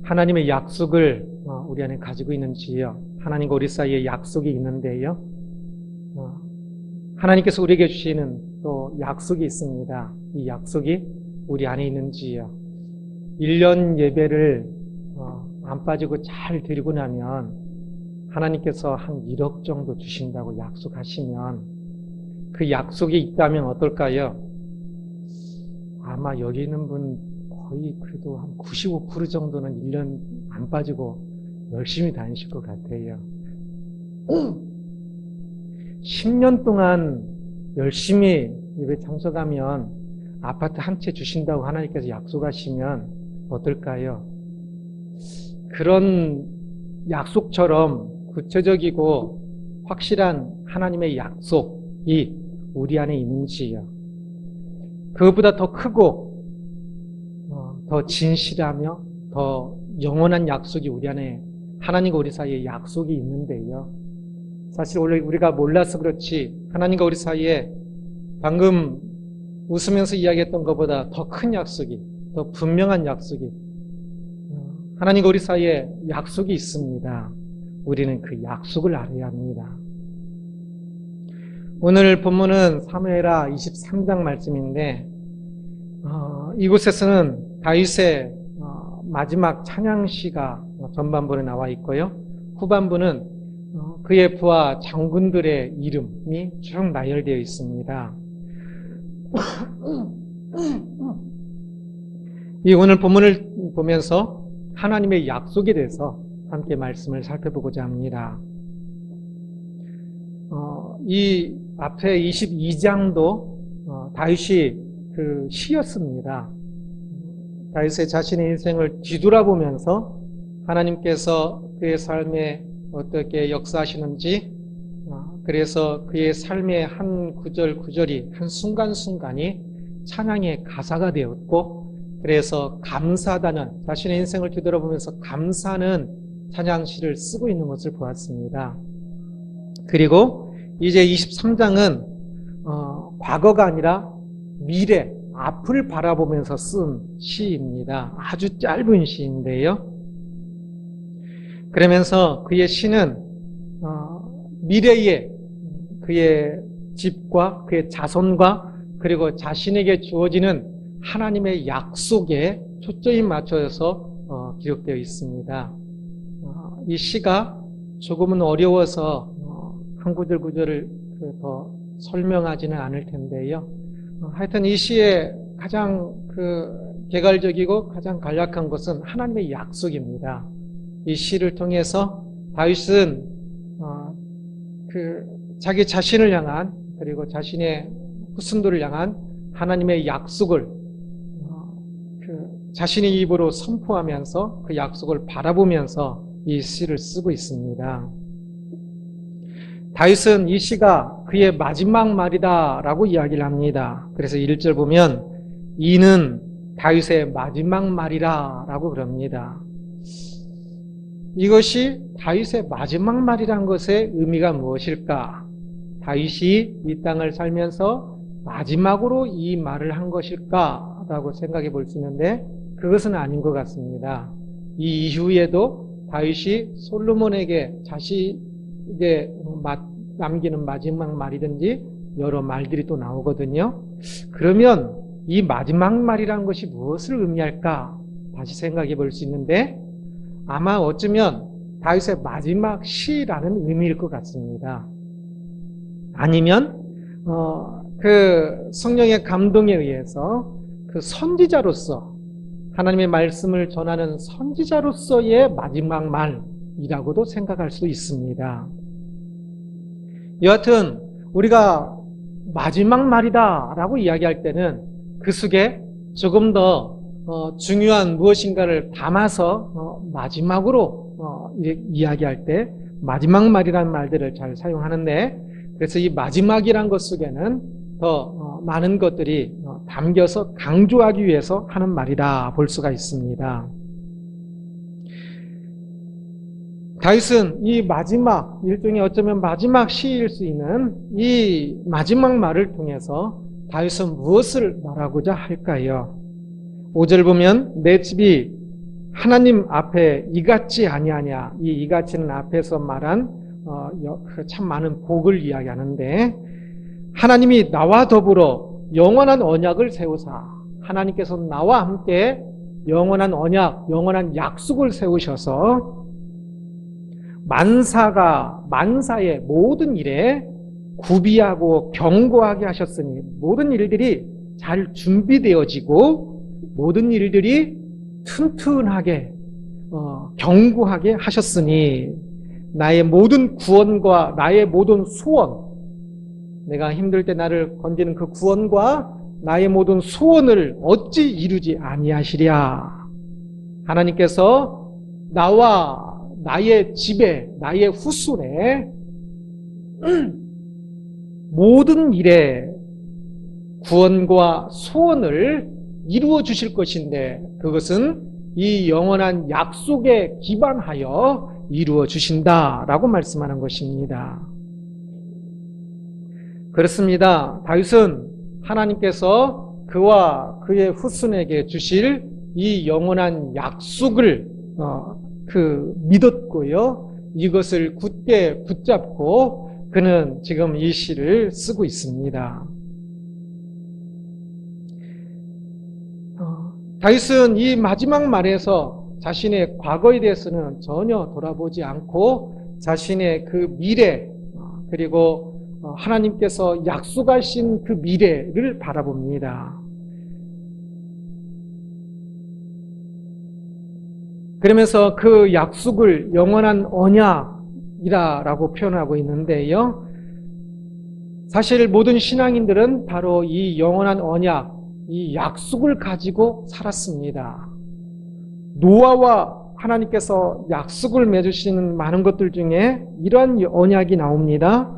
하나님의 약속을 우리 안에 가지고 있는지요? 하나님과 우리 사이에 약속이 있는데요. 하나님께서 우리에게 주시는 또 약속이 있습니다. 이 약속이 우리 안에 있는지요? 1년 예배를 안 빠지고 잘 드리고 나면 하나님께서 한 1억 정도 주신다고 약속하시면 그 약속이 있다면 어떨까요? 아마 여기 있는 분 거의 그래도 한 95% 정도는 1년 안 빠지고 열심히 다니실 것 같아요. 10년 동안 열심히 예배 참석하면 아파트 한 채 주신다고 하나님께서 약속하시면 어떨까요? 그런 약속처럼 구체적이고 확실한 하나님의 약속이 우리 안에 있는지요. 그것보다 더 크고 더 진실하며 더 영원한 약속이 우리 안에 하나님과 우리 사이에 약속이 있는데요. 사실 원래 우리가 몰라서 그렇지 하나님과 우리 사이에 방금 웃으면서 이야기했던 것보다 더 큰 약속이, 더 분명한 약속이 하나님과 우리 사이에 약속이 있습니다. 우리는 그 약속을 알아야 합니다. 오늘 본문은 사무엘하 23장 말씀인데 이곳에서는 다윗의 마지막 찬양시가 전반부에 나와 있고요. 후반부는 그의 부하 장군들의 이름이 쭉 나열되어 있습니다. 이 오늘 본문을 보면서 하나님의 약속에 대해서 함께 말씀을 살펴보고자 합니다. 이 앞에 22장도 다윗이 그 시였습니다. 다윗의 자신의 인생을 뒤돌아보면서 하나님께서 그의 삶에 어떻게 역사하시는지, 그래서 그의 삶의 한 구절 구절이 한 순간순간이 찬양의 가사가 되었고, 그래서 감사하다는 자신의 인생을 뒤돌아보면서 감사하는 찬양시를 쓰고 있는 것을 보았습니다. 그리고 이제 23장은 과거가 아니라 미래, 앞을 바라보면서 쓴 시입니다. 아주 짧은 시인데요. 그러면서 그의 시는 미래의 그의 집과 그의 자손과 그리고 자신에게 주어지는 하나님의 약속에 초점이 맞춰서 기록되어 있습니다. 이 시가 조금은 어려워서 한 구절 구절을 더 설명하지는 않을 텐데요. 하여튼 이 시의 가장 개괄적이고 가장 간략한 것은 하나님의 약속입니다. 이 시를 통해서 다윗은 자기 자신을 향한 그리고 자신의 후손들을 향한 하나님의 약속을 자신의 입으로 선포하면서 그 약속을 바라보면서 이 시를 쓰고 있습니다. 다윗은 이 시가 그의 마지막 말이다라고 이야기를 합니다. 그래서 1절 보면 이는 다윗의 마지막 말이라고 그럽니다. 이것이 다윗의 마지막 말이란 것의 의미가 무엇일까? 다윗이 이 땅을 살면서 마지막으로 이 말을 한 것일까라고 생각해 볼 수 있는데 그것은 아닌 것 같습니다. 이 이후에도 다윗이 솔로몬에게 자신에게 남기는 마지막 말이든지 여러 말들이 또 나오거든요. 그러면 이 마지막 말이란 것이 무엇을 의미할까? 다시 생각해 볼 수 있는데 아마 어쩌면 다윗의 마지막 시라는 의미일 것 같습니다. 아니면 그 성령의 감동에 의해서 그 선지자로서 하나님의 말씀을 전하는 선지자로서의 마지막 말이라고도 생각할 수 있습니다. 여하튼 우리가 마지막 말이다라고 이야기할 때는 그 속에 조금 더 중요한 무엇인가를 담아서 마지막으로 이야기할 때 마지막 말이라는 말들을 잘 사용하는데 그래서 이 마지막이란 것 속에는 더 많은 것들이 담겨서 강조하기 위해서 하는 말이다 볼 수가 있습니다. 다윗은 이 마지막, 일종의 어쩌면 마지막 시일 수 있는 이 마지막 말을 통해서 다윗은 무엇을 말하고자 할까요? 5절 보면 내 집이 하나님 앞에 이같이 아니하냐. 이 이같이는 앞에서 말한 참 많은 복을 이야기하는데, 하나님이 나와 더불어 영원한 언약을 세우사, 하나님께서 나와 함께 영원한 언약, 영원한 약속을 세우셔서 만사의 모든 일에 구비하고 경고하게 하셨으니, 모든 일들이 잘 준비되어지고 모든 일들이 튼튼하게 견고하게 하셨으니, 나의 모든 구원과 나의 모든 소원, 내가 힘들 때 나를 건지는 그 구원과 나의 모든 소원을 어찌 이루지 아니하시랴. 하나님께서 나와 나의 집에, 나의 후손에 모든 일에 구원과 소원을 이루어 주실 것인데, 그것은 이 영원한 약속에 기반하여 이루어 주신다라고 말씀하는 것입니다. 그렇습니다. 다윗은 하나님께서 그와 그의 후손에게 주실 이 영원한 약속을 믿었고요. 이것을 굳게 붙잡고 그는 지금 이 시를 쓰고 있습니다. 다윗은 이 마지막 말에서 자신의 과거에 대해서는 전혀 돌아보지 않고 자신의 그 미래, 그리고 하나님께서 약속하신 그 미래를 바라봅니다. 그러면서 그 약속을 영원한 언약이라고 표현하고 있는데요. 사실 모든 신앙인들은 바로 이 영원한 언약, 이 약속을 가지고 살았습니다. 노아와 하나님께서 약속을 맺으시는 많은 것들 중에 이러한 언약이 나옵니다.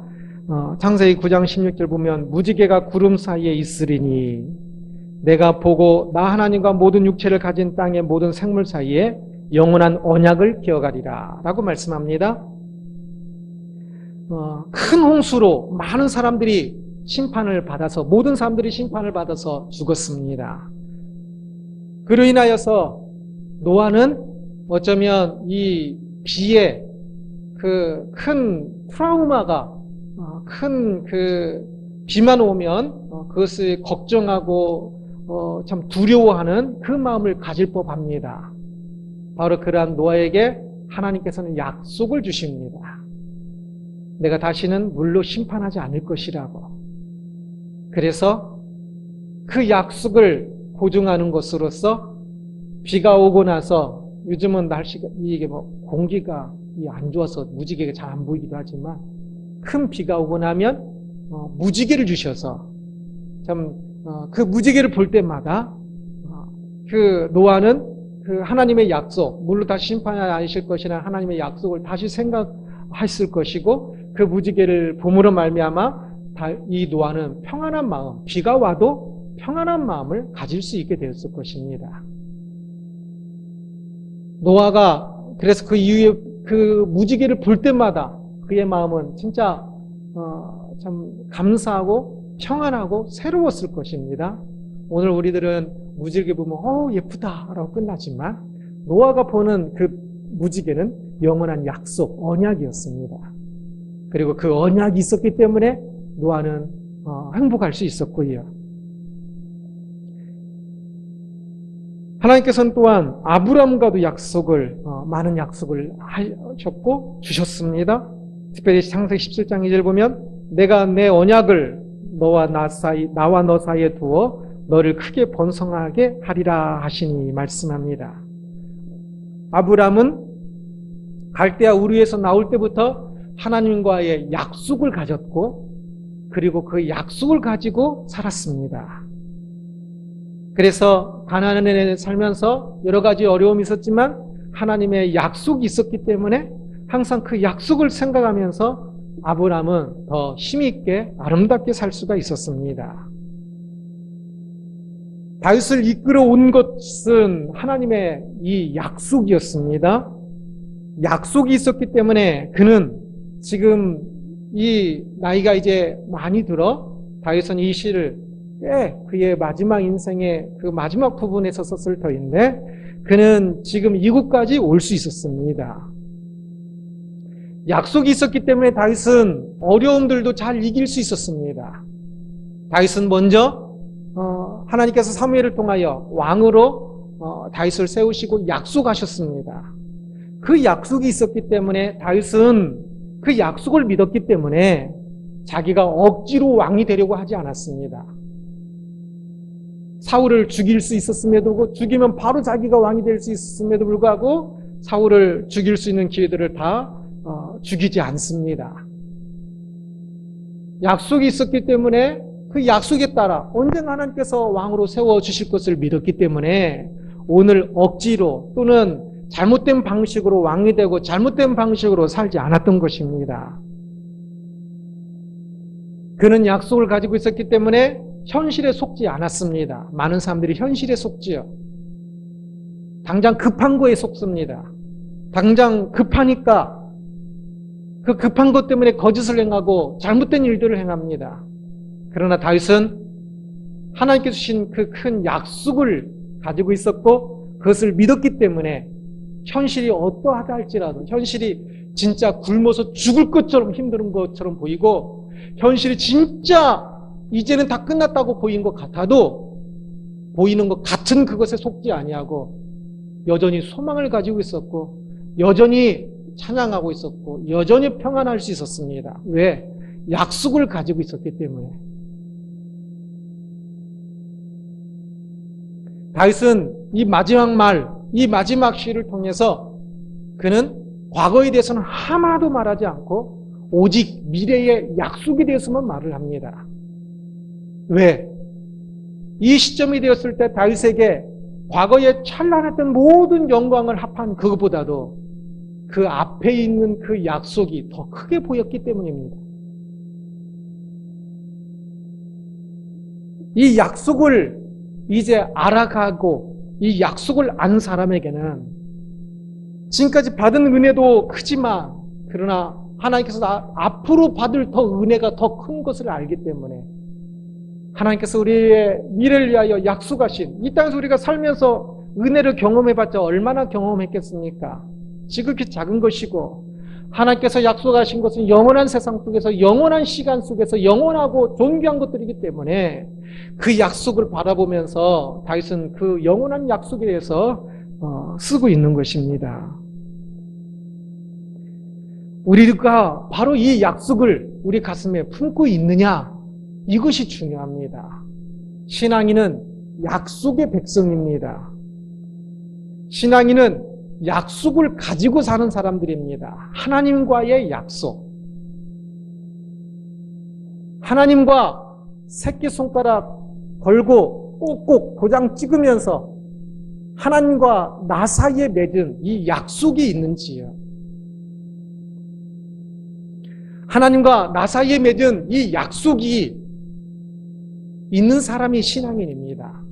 창세기 9장 16절 보면 무지개가 구름 사이에 있으리니 내가 보고 나 하나님과 모든 육체를 가진 땅의 모든 생물 사이에 영원한 언약을 기억하리라 라고 말씀합니다. 큰 홍수로 많은 사람들이 심판을 받아서, 모든 사람들이 심판을 받아서 죽었습니다. 그로 인하여서 노아는 어쩌면 이 비에 그 큰 트라우마가, 큰 그 비만 오면 그것을 걱정하고 참 두려워하는 그 마음을 가질 법합니다. 바로 그러한 노아에게 하나님께서는 약속을 주십니다. 내가 다시는 물로 심판하지 않을 것이라고. 그래서 그 약속을 보증하는 것으로서 비가 오고 나서, 요즘은 날씨가 이게 공기가 안 좋아서 무지개가 잘 안 보이기도 하지만, 큰 비가 오고 나면 무지개를 주셔서 참 그 무지개를 볼 때마다 그 노아는 그 하나님의 약속, 물로 다시 심판하지 않으실 것이나 하나님의 약속을 다시 생각했을 것이고, 그 무지개를 봄으로 말미암아 이 노아는 평안한 마음, 비가 와도 평안한 마음을 가질 수 있게 되었을 것입니다. 노아가 그래서 그 이후에 그 무지개를 볼 때마다 그의 마음은 진짜 참 감사하고 평안하고 새로웠을 것입니다. 오늘 우리들은 무지개 보면 예쁘다라고 끝나지만, 노아가 보는 그 무지개는 영원한 약속, 언약이었습니다. 그리고 그 언약이 있었기 때문에 노아는 행복할 수 있었고요. 하나님께서는 또한 아브람과도 많은 약속을 하셨고 주셨습니다. 특별히 창세기 17장 2절 보면 내가 내 언약을 나와 너 사이에 두어 너를 크게 번성하게 하리라 하시니 말씀합니다. 아브람은 갈대아 우르에서 나올 때부터 하나님과의 약속을 가졌고, 그리고 그 약속을 가지고 살았습니다. 그래서 가나안에 살면서 여러 가지 어려움이 있었지만 하나님의 약속이 있었기 때문에 항상 그 약속을 생각하면서 아브람은 더 힘있게 아름답게 살 수가 있었습니다. 다윗을 이끌어온 것은 하나님의 이 약속이었습니다. 약속이 있었기 때문에 그는 지금 이 나이가 이제 많이 들어 다윗은 이 시를 꽤 그의 마지막 인생의 그 마지막 부분에서 썼을 터인데 그는 지금 이곳까지 올 수 있었습니다. 약속이 있었기 때문에 다윗은 어려움들도 잘 이길 수 있었습니다. 다윗은 먼저 하나님께서 사무엘을 통하여 왕으로 다윗을 세우시고 약속하셨습니다. 그 약속이 있었기 때문에 다윗은 그 약속을 믿었기 때문에 자기가 억지로 왕이 되려고 하지 않았습니다. 사울을 죽일 수 있었음에도 불구하고 죽이면 바로 자기가 왕이 될 수 있었음에도 불구하고 사울을 죽일 수 있는 기회들을 다 죽이지 않습니다. 약속이 있었기 때문에 그 약속에 따라 언젠가 하나님께서 왕으로 세워주실 것을 믿었기 때문에 오늘 억지로 또는 잘못된 방식으로 왕이 되고 잘못된 방식으로 살지 않았던 것입니다. 그는 약속을 가지고 있었기 때문에 현실에 속지 않았습니다. 많은 사람들이 현실에 속지요. 당장 급한 거에 속습니다. 당장 급하니까 그 급한 것 때문에 거짓을 행하고 잘못된 일들을 행합니다. 그러나 다윗은 하나님께서 주신 그 큰 약속을 가지고 있었고 그것을 믿었기 때문에 현실이 어떠하다 할지라도 현실이 진짜 굶어서 죽을 것처럼 힘든 것처럼 보이고 현실이 진짜 이제는 다 끝났다고 보인 것 같아도 보이는 것 같은 그것에 속지 아니하고 여전히 소망을 가지고 있었고 여전히 찬양하고 있었고 여전히 평안할 수 있었습니다. 왜? 약속을 가지고 있었기 때문에. 다윗은 이 마지막 말, 이 마지막 시를 통해서 그는 과거에 대해서는 하나도 말하지 않고 오직 미래의 약속에 대해서만 말을 합니다. 왜? 이 시점이 되었을 때 다윗에게 과거에 찬란했던 모든 영광을 합한 그것보다도 그 앞에 있는 그 약속이 더 크게 보였기 때문입니다. 이 약속을 이제 알아가고 이 약속을 안 사람에게는 지금까지 받은 은혜도 크지만 그러나 하나님께서 앞으로 받을 더 은혜가 더 큰 것을 알기 때문에 하나님께서 우리의 미래를 위하여 약속하신 이 땅에서 우리가 살면서 은혜를 경험해봤자 얼마나 경험했겠습니까? 지극히 작은 것이고 하나님께서 약속하신 것은 영원한 세상 속에서 영원한 시간 속에서 영원하고 존귀한 것들이기 때문에 그 약속을 바라보면서 다윗은 그 영원한 약속에 대해서 쓰고 있는 것입니다. 우리가 바로 이 약속을 우리 가슴에 품고 있느냐 이것이 중요합니다. 신앙인은 약속의 백성입니다. 신앙인은 약속을 가지고 사는 사람들입니다. 하나님과의 약속. 하나님과 새끼손가락 걸고 꼭꼭 도장 찍으면서 하나님과 나 사이에 맺은 이 약속이 있는지요. 하나님과 나 사이에 맺은 이 약속이 있는 사람이 신앙인입니다.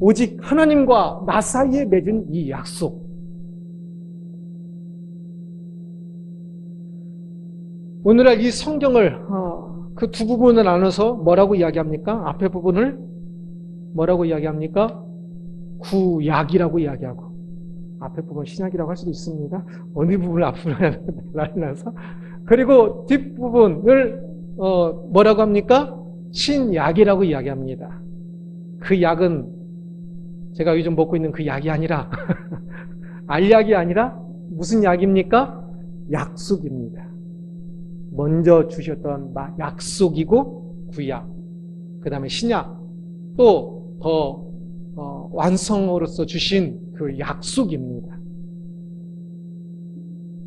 오직 하나님과 나 사이에 맺은 이 약속. 오늘날 이 성경을 그 두 부분을 나눠서 뭐라고 이야기합니까? 앞에 부분을 뭐라고 이야기합니까? 구약이라고 이야기하고 앞에 부분 신약이라고 할 수도 있습니다. 어느 부분을 앞으로 나눠서 그리고 뒷부분을 뭐라고 합니까? 신약이라고 이야기합니다. 그 약은 제가 요즘 먹고 있는 그 약이 아니라 알약이 아니라 무슨 약입니까? 약속입니다. 먼저 주셨던 약속이고 구약, 그 다음에 신약, 또 더 완성으로서 주신 그 약속입니다.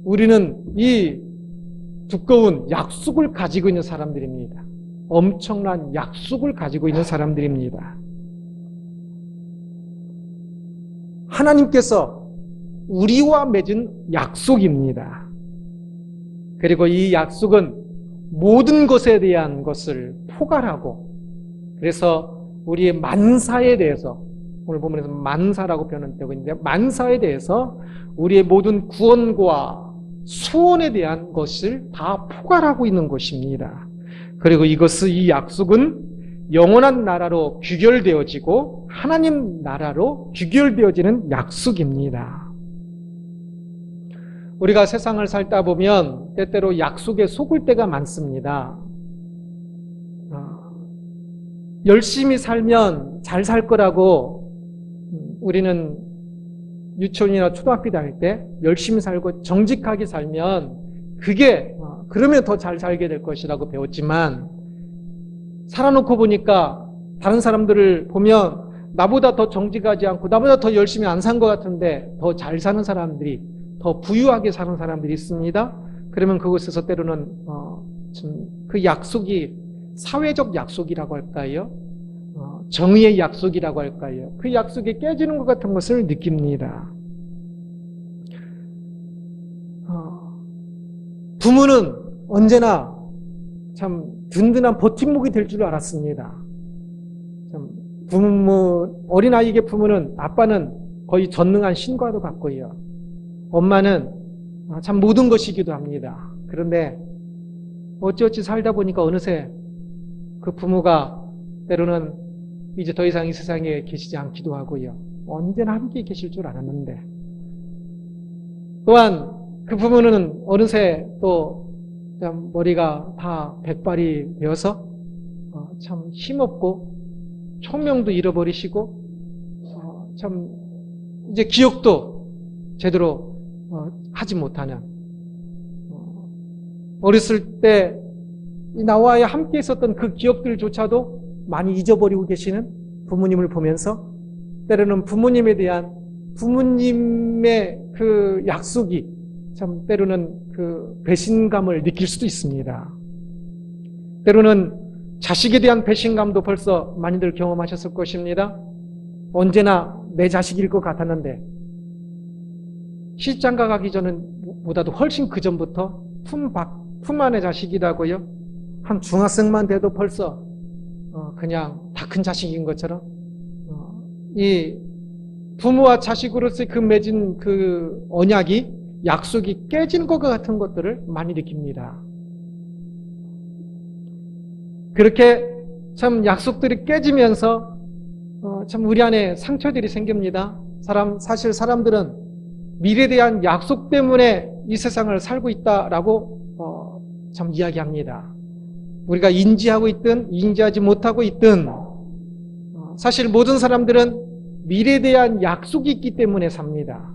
우리는 이 두꺼운 약속을 가지고 있는 사람들입니다. 엄청난 약속을 가지고 있는 사람들입니다. 하나님께서 우리와 맺은 약속입니다. 그리고 이 약속은 모든 것에 대한 것을 포괄하고 그래서 우리의 만사에 대해서 오늘 본문에서 만사라고 표현되고 있는데 만사에 대해서 우리의 모든 구원과 소원에 대한 것을 다 포괄하고 있는 것입니다. 그리고 이 약속은 영원한 나라로 귀결되어지고 하나님 나라로 귀결되어지는 약속입니다. 우리가 세상을 살다 보면 때때로 약속에 속을 때가 많습니다. 열심히 살면 잘 살 거라고 우리는 유치원이나 초등학교 다닐 때 열심히 살고 정직하게 살면 그러면 더 잘 살게 될 것이라고 배웠지만 살아놓고 보니까 다른 사람들을 보면 나보다 더 정직하지 않고 나보다 더 열심히 안 산 것 같은데 더 잘 사는 사람들이 더 부유하게 사는 사람들이 있습니다. 그러면 그곳에서 때로는 그 약속이 사회적 약속이라고 할까요? 정의의 약속이라고 할까요? 그 약속이 깨지는 것 같은 것을 느낍니다. 부모는 언제나 참 든든한 버팀목이 될 줄 알았습니다. 참 어린아이에게 부모는, 아빠는 거의 전능한 신과도 같고요. 엄마는 참 모든 것이기도 합니다. 그런데 어찌어찌 살다 보니까 어느새 그 부모가 때로는 이제 더 이상 이 세상에 계시지 않기도 하고요. 언제나 함께 계실 줄 알았는데 또한 그 부모는 어느새 또 참 머리가 다 백발이 되어서 참 힘없고 총명도 잃어버리시고 참 이제 기억도 제대로 하지 못하는 어렸을 때 나와 함께 있었던 그 기억들조차도 많이 잊어버리고 계시는 부모님을 보면서 때로는 부모님에 대한 부모님의 그 약속이 참 때로는 그 배신감을 느낄 수도 있습니다. 때로는 자식에 대한 배신감도 벌써 많이들 경험하셨을 것입니다. 언제나 내 자식일 것 같았는데 시집장가 가기 전보다도 훨씬 그 전부터 품 안의 자식이라고요. 한 중학생만 돼도 벌써 그냥 다 큰 자식인 것처럼 이 부모와 자식으로서의 그 맺은 그 언약이 약속이 깨진 것 같은 것들을 많이 느낍니다. 그렇게 참 약속들이 깨지면서 참 우리 안에 상처들이 생깁니다. 사실 사람들은 미래에 대한 약속 때문에 이 세상을 살고 있다라고 참 이야기합니다. 우리가 인지하고 있든 인지하지 못하고 있든 사실 모든 사람들은 미래에 대한 약속이 있기 때문에 삽니다.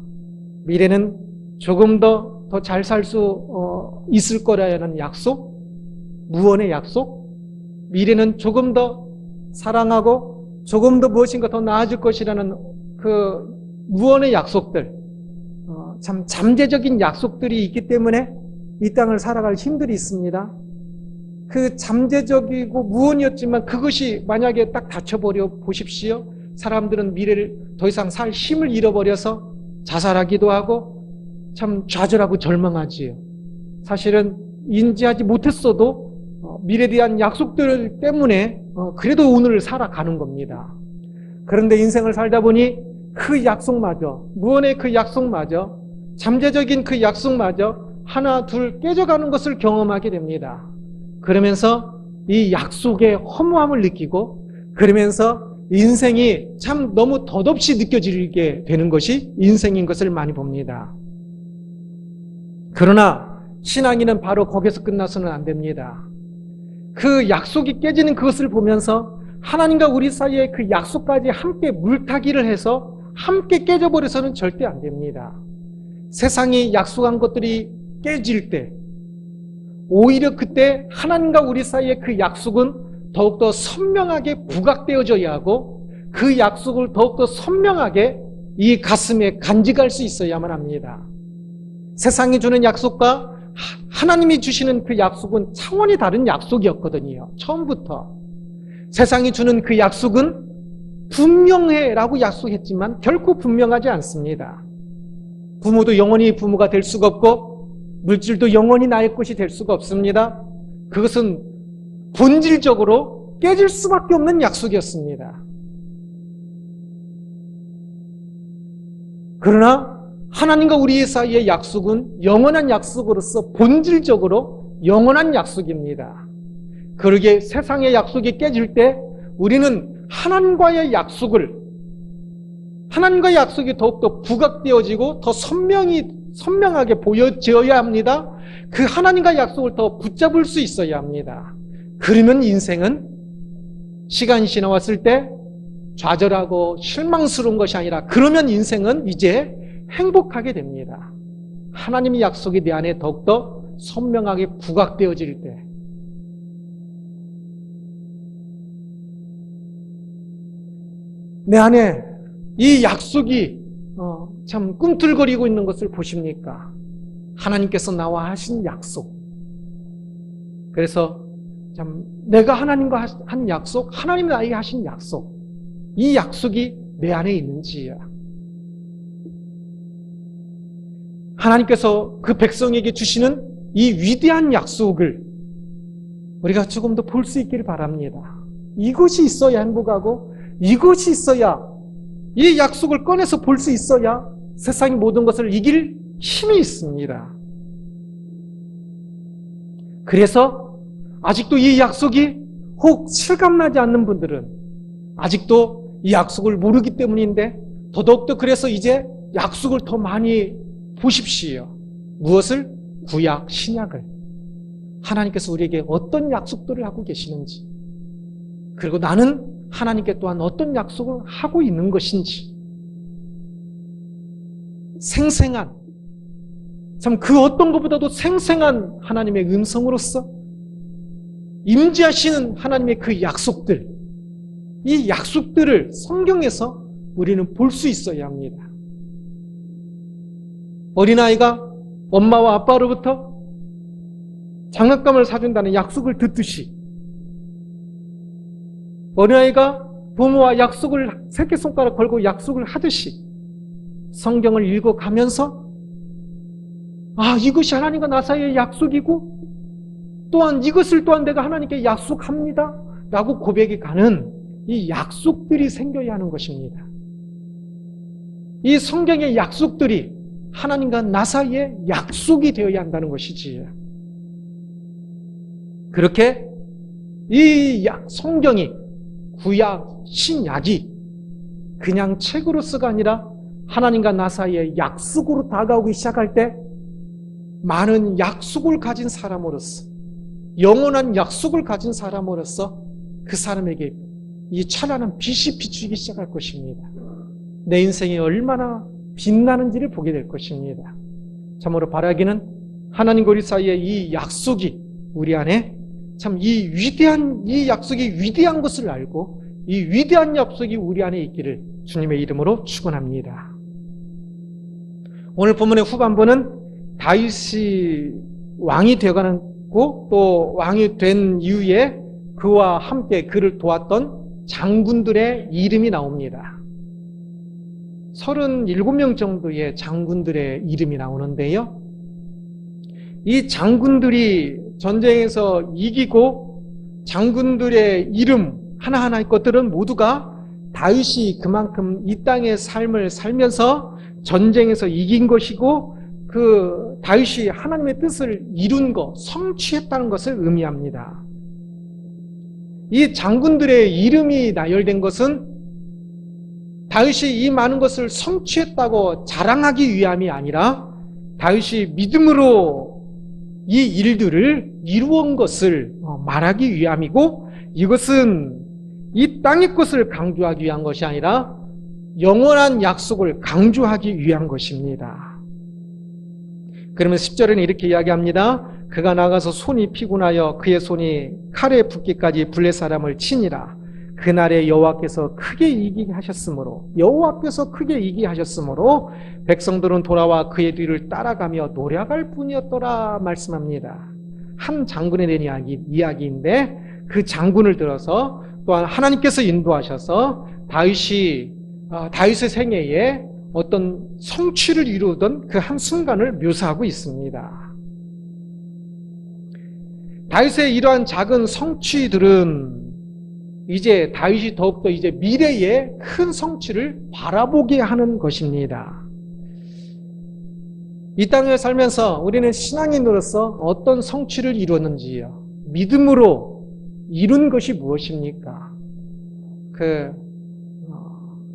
미래는 조금 더 잘 살 수 있을 거라는 약속, 무언의 약속, 미래는 조금 더 사랑하고 조금 더 무엇인가 더 나아질 것이라는 그 무언의 약속들, 참 잠재적인 약속들이 있기 때문에 이 땅을 살아갈 힘들이 있습니다. 그 잠재적이고 무언이었지만 그것이 만약에 딱 닫혀버려 보십시오. 사람들은 미래를 더 이상 살 힘을 잃어버려서 자살하기도 하고 참 좌절하고 절망하지요. 사실은 인지하지 못했어도 미래에 대한 약속들 때문에 그래도 오늘을 살아가는 겁니다. 그런데 인생을 살다 보니 그 약속마저, 무언의 그 약속마저, 잠재적인 그 약속마저 하나 둘 깨져가는 것을 경험하게 됩니다. 그러면서 이 약속의 허무함을 느끼고 그러면서 인생이 참 너무 덧없이 느껴지게 되는 것이 인생인 것을 많이 봅니다. 그러나 신앙인은 바로 거기서 끝나서는 안 됩니다. 그 약속이 깨지는 그것을 보면서 하나님과 우리 사이에 그 약속까지 함께 물타기를 해서 함께 깨져버려서는 절대 안 됩니다. 세상이 약속한 것들이 깨질 때 오히려 그때 하나님과 우리 사이의 그 약속은 더욱더 선명하게 부각되어져야 하고 그 약속을 더욱더 선명하게 이 가슴에 간직할 수 있어야만 합니다. 세상이 주는 약속과 하나님이 주시는 그 약속은 차원이 다른 약속이었거든요. 처음부터. 세상이 주는 그 약속은 분명해라고 약속했지만 결코 분명하지 않습니다. 부모도 영원히 부모가 될 수가 없고 물질도 영원히 나의 것이 될 수가 없습니다. 그것은 본질적으로 깨질 수밖에 없는 약속이었습니다. 그러나 하나님과 우리 사이의 약속은 영원한 약속으로서 본질적으로 영원한 약속입니다. 그러기에 세상의 약속이 깨질 때 우리는 하나님과의 약속이 더욱더 부각되어지고 더 선명하게 보여져야 합니다. 그 하나님과의 약속을 더 붙잡을 수 있어야 합니다. 그러면 인생은 시간이 지나왔을 때 좌절하고 실망스러운 것이 아니라, 그러면 인생은 이제 행복하게 됩니다. 하나님의 약속이 내 안에 더욱더 선명하게 부각되어질 때. 내 안에 이 약속이 참 꿈틀거리고 있는 것을 보십니까? 하나님께서 나와 하신 약속. 그래서 참 내가 하나님과 한 약속, 하나님이 나에게 하신 약속, 이 약속이 내 안에 있는지야. 하나님께서 그 백성에게 주시는 이 위대한 약속을 우리가 조금 더 볼 수 있기를 바랍니다. 이것이 있어야 행복하고, 이것이 있어야, 이 약속을 꺼내서 볼 수 있어야 세상의 모든 것을 이길 힘이 있습니다. 그래서 아직도 이 약속이 혹 실감나지 않는 분들은 아직도 이 약속을 모르기 때문인데, 더더욱더 그래서 이제 약속을 더 많이 보십시오. 무엇을? 구약, 신약을. 하나님께서 우리에게 어떤 약속들을 하고 계시는지, 그리고 나는 하나님께 또한 어떤 약속을 하고 있는 것인지, 생생한, 참 그 어떤 것보다도 생생한 하나님의 음성으로서 임재하시는 하나님의 그 약속들, 이 약속들을 성경에서 우리는 볼 수 있어야 합니다. 어린아이가 엄마와 아빠로부터 장난감을 사준다는 약속을 듣듯이, 어린아이가 부모와 약속을 새끼손가락 걸고 약속을 하듯이 성경을 읽어가면서, 아, 이것이 하나님과 나 사이의 약속이고, 또한 이것을 또한 내가 하나님께 약속합니다 라고 고백이 가는 이 약속들이 생겨야 하는 것입니다. 이 성경의 약속들이 하나님과 나 사이의 약속이 되어야 한다는 것이지. 그렇게 이 성경이, 구약, 신약이 그냥 책으로서가 아니라 하나님과 나 사이의 약속으로 다가오기 시작할 때, 많은 약속을 가진 사람으로서, 영원한 약속을 가진 사람으로서 그 사람에게 이 찬란한 빛이 비추기 시작할 것입니다. 내 인생이 얼마나 빛나는지를 보게 될 것입니다. 참으로 바라기는 하나님과 우리 사이의 이 약속이 우리 안에 참 이 약속이 위대한 것을 알고, 이 위대한 약속이 우리 안에 있기를 주님의 이름으로 축원합니다. 오늘 본문의 후반부는 다윗이 왕이 되어가고, 또 왕이 된 이후에 그와 함께 그를 도왔던 장군들의 이름이 나옵니다. 37명 정도의 장군들의 이름이 나오는데요. 이 장군들이 전쟁에서 이기고, 장군들의 이름 하나하나의 것들은 모두가 다윗이 그만큼 이 땅의 삶을 살면서 전쟁에서 이긴 것이고, 그 다윗이 하나님의 뜻을 이룬 것, 성취했다는 것을 의미합니다. 이 장군들의 이름이 나열된 것은 다윗이 이 많은 것을 성취했다고 자랑하기 위함이 아니라, 다윗이 믿음으로 이 일들을 이루은 것을 말하기 위함이고, 이것은 이 땅의 것을 강조하기 위한 것이 아니라 영원한 약속을 강조하기 위한 것입니다. 그러면 10절에는 이렇게 이야기합니다. 그가 나가서 손이 피곤하여 그의 손이 칼에 붓기까지 블레 사람을 치니라. 그날에 여호와께서 크게 이기게 하셨으므로, 여호와께서 크게 이기게 하셨으므로 백성들은 돌아와 그의 뒤를 따라가며 노력할 뿐이었더라 말씀합니다. 한 장군에 대한 이야기인데, 그 장군을 들어서 또한 하나님께서 인도하셔서 다윗의 생애에 어떤 성취를 이루던 그 한 순간을 묘사하고 있습니다. 다윗의 이러한 작은 성취들은 이제 다윗이 더욱더 이제 미래의 큰 성취를 바라보게 하는 것입니다. 이 땅을 살면서 우리는 신앙인으로서 어떤 성취를 이루었는지요? 믿음으로 이룬 것이 무엇입니까?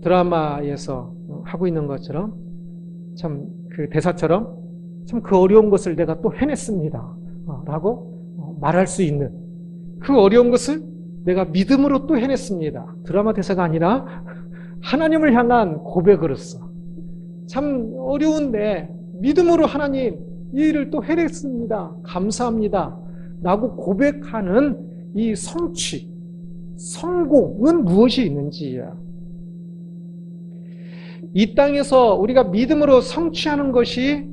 드라마에서 하고 있는 것처럼 참 그 대사처럼 참 그 어려운 것을 내가 또 해냈습니다. 라고 말할 수 있는 그 어려운 것을 내가 믿음으로 또 해냈습니다. 드라마 대사가 아니라 하나님을 향한 고백으로서 참 어려운데 믿음으로 하나님 이 일을 또 해냈습니다. 감사합니다. 라고 고백하는 이 성취, 성공은 무엇이 있는지야. 이 땅에서 우리가 믿음으로 성취하는 것이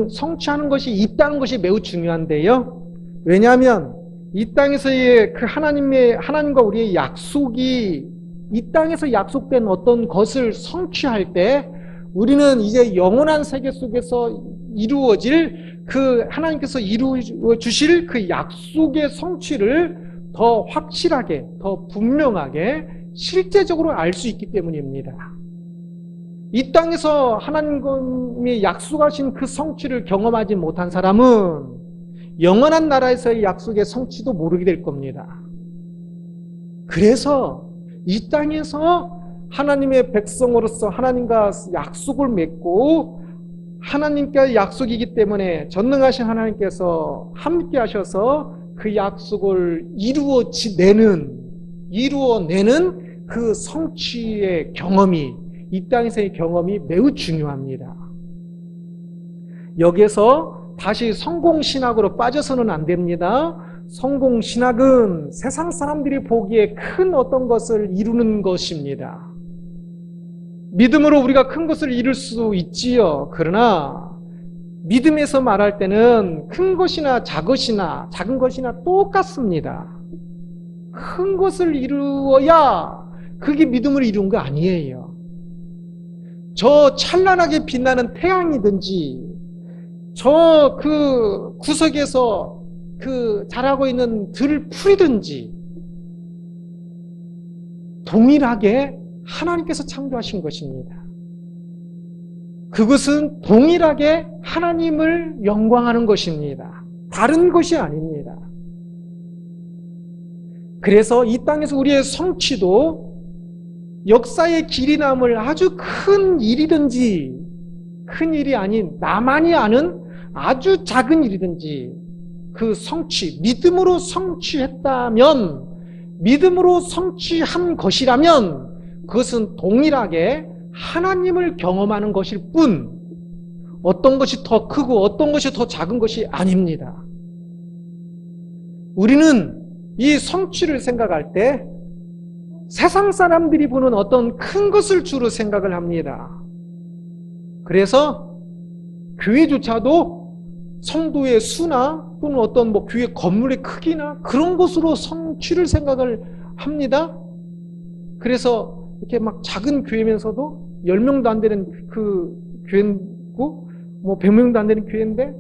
성취하는 것이 있다는 것이 매우 중요한데요. 왜냐하면 이 땅에서의 그 하나님과 우리의 약속이 이 땅에서 약속된 어떤 것을 성취할 때 우리는 이제 영원한 세계 속에서 이루어질 그 하나님께서 이루어 주실 그 약속의 성취를 더 확실하게, 더 분명하게 실제적으로 알 수 있기 때문입니다. 이 땅에서 하나님이 약속하신 그 성취를 경험하지 못한 사람은 영원한 나라에서의 약속의 성취도 모르게 될 겁니다. 그래서 이 땅에서 하나님의 백성으로서 하나님과 약속을 맺고 하나님께 약속이기 때문에 전능하신 하나님께서 함께 하셔서 그 약속을 이루어내는 그 성취의 경험이 이 땅에서의 경험이 매우 중요합니다. 여기에서 다시 성공신학으로 빠져서는 안 됩니다. 성공신학은 세상 사람들이 보기에 큰 어떤 것을 이루는 것입니다. 믿음으로 우리가 큰 것을 이룰 수 있지요. 그러나 믿음에서 말할 때는 큰 것이나 작은 것이나 똑같습니다. 큰 것을 이루어야 그게 믿음을 이룬 거 아니에요. 저 찬란하게 빛나는 태양이든지 저 그 구석에서 그 자라고 있는 들풀이든지 동일하게 하나님께서 창조하신 것입니다. 그것은 동일하게 하나님을 영광하는 것입니다. 다른 것이 아닙니다. 그래서 이 땅에서 우리의 성취도 역사의 길이 남을 아주 큰 일이든지 큰 일이 아닌 나만이 아는 아주 작은 일이든지 그 성취, 믿음으로 성취했다면, 믿음으로 성취한 것이라면 그것은 동일하게 하나님을 경험하는 것일 뿐 어떤 것이 더 크고 어떤 것이 더 작은 것이 아닙니다. 우리는 이 성취를 생각할 때 세상 사람들이 보는 어떤 큰 것을 주로 생각을 합니다. 그래서 교회조차도 성도의 수나 또는 어떤 교회 건물의 크기나 그런 것으로 성취를 생각을 합니다. 그래서 이렇게 막 작은 교회면서도 10명도 안 되는 그 교회고 100명도 안 되는 교회인데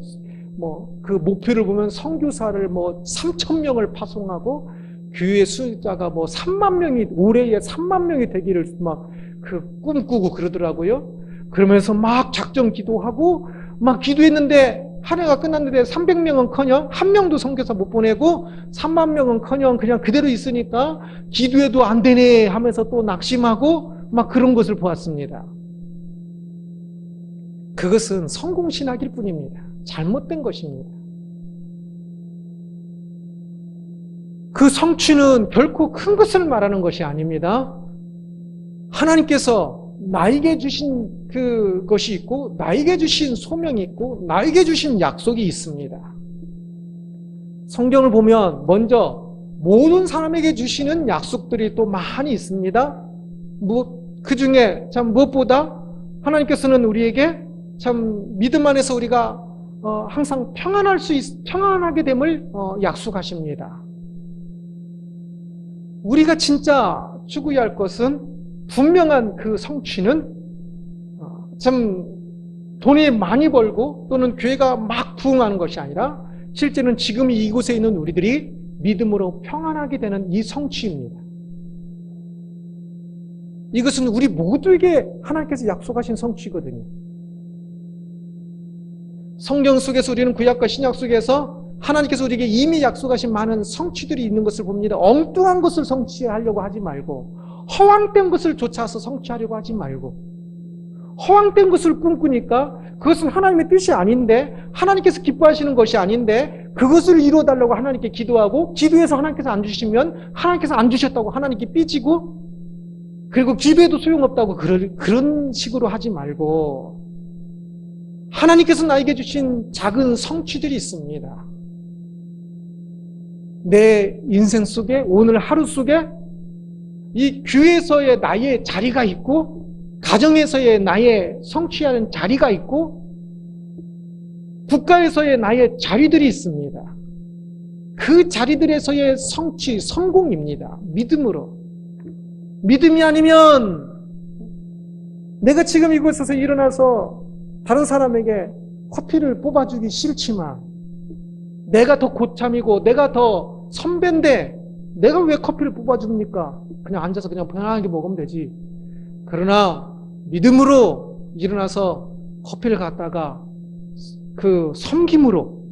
그 목표를 보면 선교사를 3,000명을 파송하고 교회 숫자가 3만 명이 올해에 3만 명이 되기를 꿈꾸고 그러더라고요. 그러면서 막 작정 기도하고 막 기도했는데 한 해가 끝났는데 300명은커녕 한 명도 선교사 못 보내고 3만 명은커녕 그냥 그대로 있으니까 기도해도 안 되네 하면서 또 낙심하고 막 그런 것을 보았습니다. 그것은 성공신학일 뿐입니다. 잘못된 것입니다. 그 성취는 결코 큰 것을 말하는 것이 아닙니다. 하나님께서 나에게 주신 그것이 있고 나에게 주신 소명이 있고 나에게 주신 약속이 있습니다. 성경을 보면 먼저 모든 사람에게 주시는 약속들이 또 많이 있습니다. 그 중에 참 무엇보다 하나님께서는 우리에게 참 믿음 안에서 우리가 항상 평안하게 됨을 약속하십니다. 우리가 진짜 추구해야 할 것은 분명한 그 성취는 참 돈이 많이 벌고 또는 교회가 막 부흥하는 것이 아니라 실제는 지금 이곳에 있는 우리들이 믿음으로 평안하게 되는 이 성취입니다. 이것은 우리 모두에게 하나님께서 약속하신 성취거든요. 성경 속에서 우리는 구약과 신약 속에서 하나님께서 우리에게 이미 약속하신 많은 성취들이 있는 것을 봅니다. 엉뚱한 것을 성취하려고 하지 말고, 허황된 것을 쫓아서 성취하려고 하지 말고, 허황된 것을 꿈꾸니까 그것은 하나님의 뜻이 아닌데, 하나님께서 기뻐하시는 것이 아닌데, 그것을 이루어달라고 하나님께 기도하고, 기도해서 하나님께서 안 주시면 하나님께서 안 주셨다고 하나님께 삐지고, 그리고 기도해도 소용없다고 그런 식으로 하지 말고, 하나님께서 나에게 주신 작은 성취들이 있습니다. 내 인생 속에, 오늘 하루 속에 이 교회에서의 나의 자리가 있고, 가정에서의 나의 성취하는 자리가 있고, 국가에서의 나의 자리들이 있습니다. 그 자리들에서의 성취, 성공입니다. 믿음으로. 믿음이 아니면 내가 지금 이곳에서 일어나서 다른 사람에게 커피를 뽑아주기 싫지만, 내가 더 고참이고 내가 더 선배인데 내가 왜 커피를 뽑아줍니까? 그냥 앉아서 그냥 편안하게 먹으면 되지. 그러나 믿음으로 일어나서 커피를 갖다가 그 섬김으로,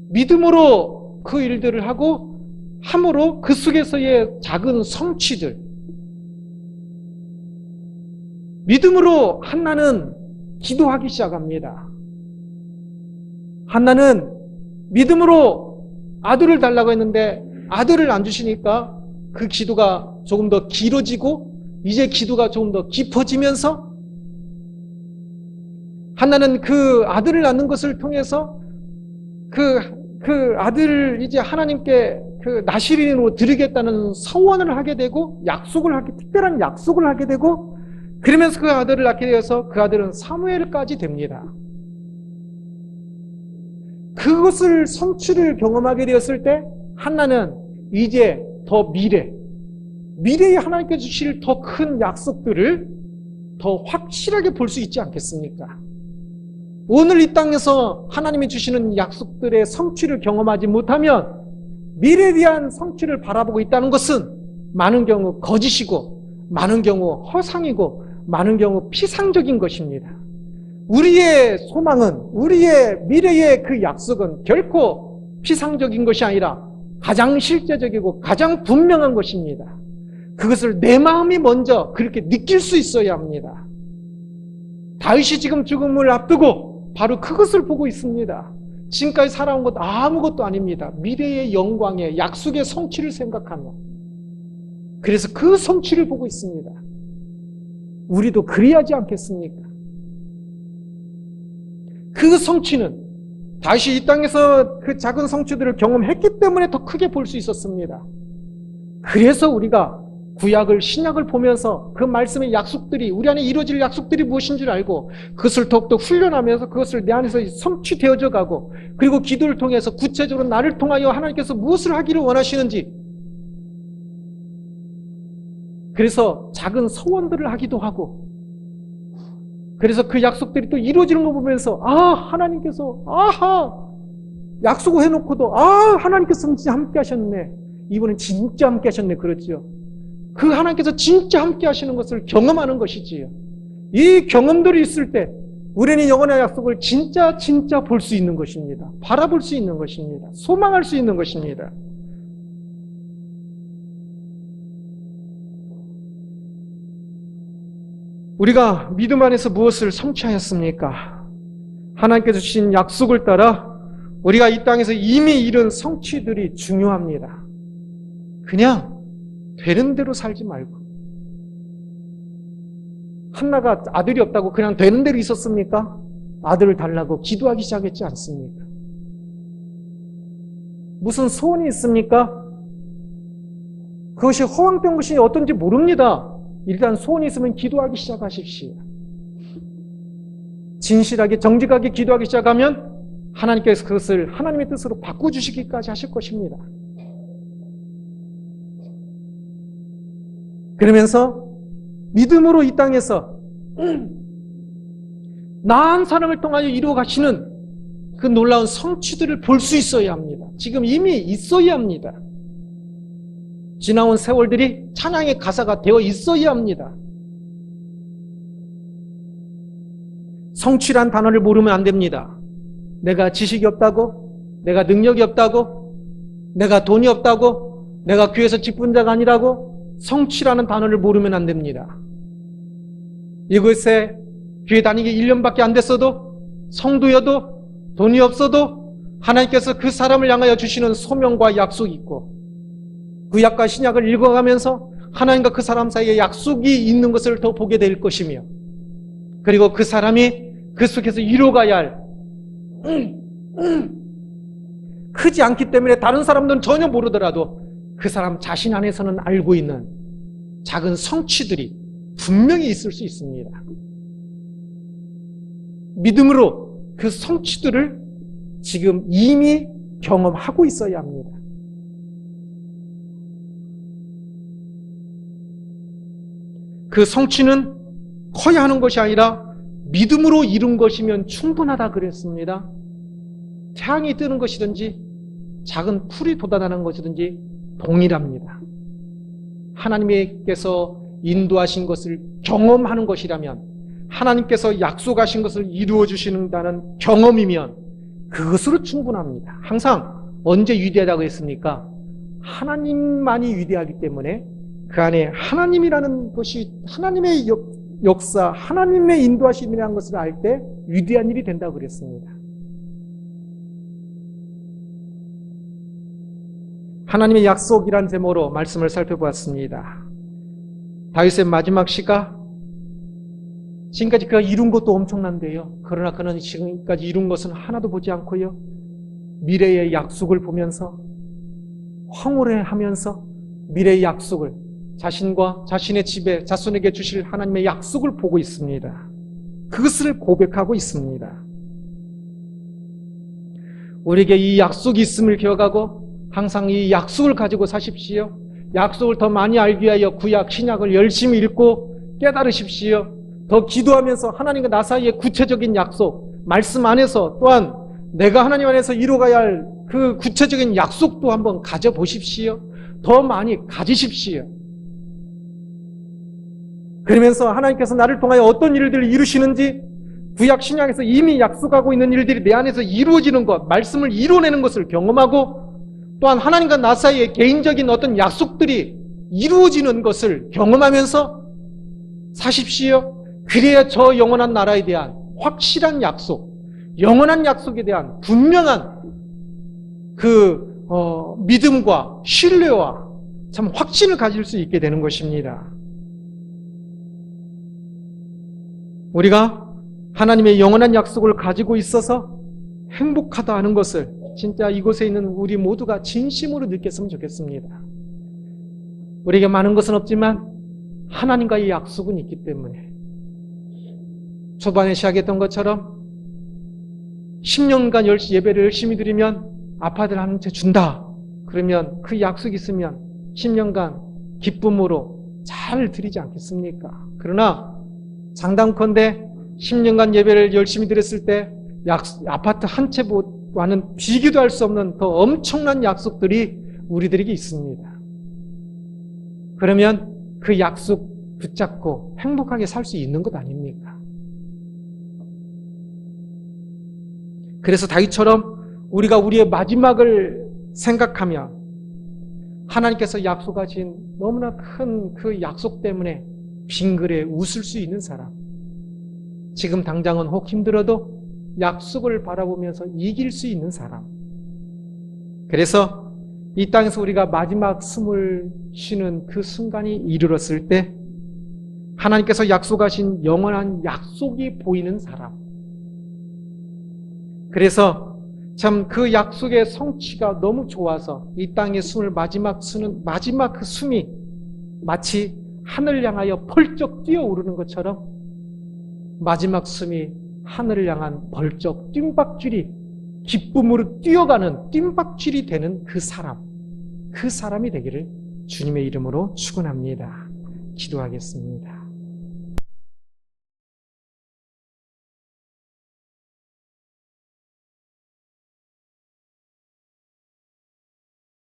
믿음으로 그 일들을 하고 함으로 그 속에서의 작은 성취들, 믿음으로 한나는 기도하기 시작합니다. 한나는 믿음으로 아들을 달라고 했는데 아들을 안 주시니까 그 기도가 조금 더 길어지고, 이제 기도가 조금 더 깊어지면서 한나는 그 아들을 낳는 것을 통해서 그 아들을 이제 하나님께 그 나시린으로 드리겠다는 서원을 하게 되고, 특별한 약속을 하게 되고, 그러면서 그 아들을 낳게 되어서 그 아들은 사무엘까지 됩니다. 그것을 성취를 경험하게 되었을 때 한나는 이제 더 미래에 하나님께 주실 더 큰 약속들을 더 확실하게 볼 수 있지 않겠습니까? 오늘 이 땅에서 하나님이 주시는 약속들의 성취를 경험하지 못하면 미래에 대한 성취를 바라보고 있다는 것은 많은 경우 거짓이고, 많은 경우 허상이고, 많은 경우 피상적인 것입니다. 우리의 소망은, 우리의 미래의 그 약속은 결코 피상적인 것이 아니라 가장 실제적이고 가장 분명한 것입니다. 그것을 내 마음이 먼저 그렇게 느낄 수 있어야 합니다. 다윗이 지금 죽음을 앞두고 바로 그것을 보고 있습니다. 지금까지 살아온 것 아무것도 아닙니다. 미래의 영광의 약속의 성취를 생각하며, 그래서 그 성취를 보고 있습니다. 우리도 그래야 하지 않겠습니까? 그 성취는 다시 이 땅에서 그 작은 성취들을 경험했기 때문에 더 크게 볼 수 있었습니다. 그래서 우리가 구약을, 신약을 보면서 그 말씀의 약속들이, 우리 안에 이루어질 약속들이 무엇인 줄 알고 그것을 더욱더 훈련하면서 그것을 내 안에서 성취되어져 가고, 그리고 기도를 통해서 구체적으로 나를 통하여 하나님께서 무엇을 하기를 원하시는지, 그래서 작은 소원들을 하기도 하고, 그래서 그 약속들이 또 이루어지는 거 보면서 하나님께서 약속을 해놓고도 하나님께서 진짜 함께 하셨네, 이번엔 진짜 함께 하셨네, 그렇죠? 그 하나님께서 진짜 함께 하시는 것을 경험하는 것이지요. 이 경험들이 있을 때 우리는 영원한 약속을 진짜 볼 수 있는 것입니다. 바라볼 수 있는 것입니다. 소망할 수 있는 것입니다. 우리가 믿음 안에서 무엇을 성취하였습니까? 하나님께서 주신 약속을 따라 우리가 이 땅에서 이미 이룬 성취들이 중요합니다. 그냥 되는 대로 살지 말고. 한나가 아들이 없다고 그냥 되는 대로 있었습니까? 아들을 달라고 기도하기 시작했지 않습니까? 무슨 소원이 있습니까? 그것이 허황된 것이 어떤지 모릅니다. 일단 소원이 있으면 기도하기 시작하십시오. 진실하게, 정직하게 기도하기 시작하면 하나님께서 그것을 하나님의 뜻으로 바꿔주시기까지 하실 것입니다. 그러면서 믿음으로 이 땅에서 나은 사람을 통하여 이루어 가시는 그 놀라운 성취들을 볼 수 있어야 합니다. 지금 이미 있어야 합니다. 지나온 세월들이 찬양의 가사가 되어 있어야 합니다. 성취란 단어를 모르면 안 됩니다. 내가 지식이 없다고, 내가 능력이 없다고? 내가 돈이 없다고? 내가 교회에서 직분자가 아니라고? 성취라는 단어를 모르면 안 됩니다. 이곳에 교회 다니기 1년밖에 안 됐어도, 성도여도, 돈이 없어도 하나님께서 그 사람을 향하여 주시는 소명과 약속이 있고, 구약과 신약을 읽어가면서 하나님과 그 사람 사이에 약속이 있는 것을 더 보게 될 것이며, 그리고 그 사람이 그 속에서 이루어가야 할 크지 않기 때문에 다른 사람들은 전혀 모르더라도 그 사람 자신 안에서는 알고 있는 작은 성취들이 분명히 있을 수 있습니다. 믿음으로 그 성취들을 지금 이미 경험하고 있어야 합니다. 그 성취는 커야 하는 것이 아니라 믿음으로 이룬 것이면 충분하다 그랬습니다. 태양이 뜨는 것이든지 작은 풀이 돋아나는 것이든지 동일합니다. 하나님께서 인도하신 것을 경험하는 것이라면, 하나님께서 약속하신 것을 이루어 주시는다는 경험이면 그것으로 충분합니다. 항상 언제 위대하다고 했습니까? 하나님만이 위대하기 때문에 그 안에 하나님이라는 것이, 하나님의 역사, 하나님의 인도하심이라는 것을 알 때 위대한 일이 된다고 그랬습니다. 하나님의 약속이란 제목으로 말씀을 살펴보았습니다. 다윗의 마지막 시가, 지금까지 그가 이룬 것도 엄청난데요. 그러나 그는 지금까지 이룬 것은 하나도 보지 않고요, 미래의 약속을 보면서 황홀해하면서 미래의 약속을, 자신과 자신의 집에 자손에게 주실 하나님의 약속을 보고 있습니다. 그것을 고백하고 있습니다. 우리에게 이 약속이 있음을 기억하고 항상 이 약속을 가지고 사십시오. 약속을 더 많이 알기 위하여 구약, 신약을 열심히 읽고 깨달으십시오. 더 기도하면서 하나님과 나 사이의 구체적인 약속, 말씀 안에서 또한 내가 하나님 안에서 이루어가야 할 그 구체적인 약속도 한번 가져보십시오. 더 많이 가지십시오. 그러면서 하나님께서 나를 통하여 어떤 일들을 이루시는지, 구약 신약에서 이미 약속하고 있는 일들이 내 안에서 이루어지는 것, 말씀을 이루어내는 것을 경험하고, 또한 하나님과 나 사이의 개인적인 어떤 약속들이 이루어지는 것을 경험하면서 사십시오. 그래야 저 영원한 나라에 대한 확실한 약속, 영원한 약속에 대한 분명한 믿음과 신뢰와 참 확신을 가질 수 있게 되는 것입니다. 우리가 하나님의 영원한 약속을 가지고 있어서 행복하다 하는 것을 진짜 이곳에 있는 우리 모두가 진심으로 느꼈으면 좋겠습니다. 우리에게 많은 것은 없지만 하나님과의 약속은 있기 때문에, 초반에 시작했던 것처럼 10년간 예배를 열심히 드리면 아파들 한 채 준다. 그러면 그 약속이 있으면 10년간 기쁨으로 잘 드리지 않겠습니까? 그러나 장담컨대 10년간 예배를 열심히 드렸을 때 아파트 한 채와는 비교도 할 수 없는 더 엄청난 약속들이 우리들에게 있습니다. 그러면 그 약속 붙잡고 행복하게 살 수 있는 것 아닙니까? 그래서 다윗처럼 우리가 우리의 마지막을 생각하며 하나님께서 약속하신 너무나 큰 그 약속 때문에 빙그레 웃을 수 있는 사람, 지금 당장은 혹 힘들어도 약속을 바라보면서 이길 수 있는 사람, 그래서 이 땅에서 우리가 마지막 숨을 쉬는 그 순간이 이르렀을 때 하나님께서 약속하신 영원한 약속이 보이는 사람, 그래서 참 그 약속의 성취가 너무 좋아서 이 땅의 숨을 마지막 그 숨이 마치 하늘을 향하여 펄쩍 뛰어오르는 것처럼 마지막 숨이 하늘을 향한 벌쩍 뜀박줄이, 기쁨으로 뛰어가는 뜀박줄이 되는 그 사람이 되기를 주님의 이름으로 축원합니다. 기도하겠습니다.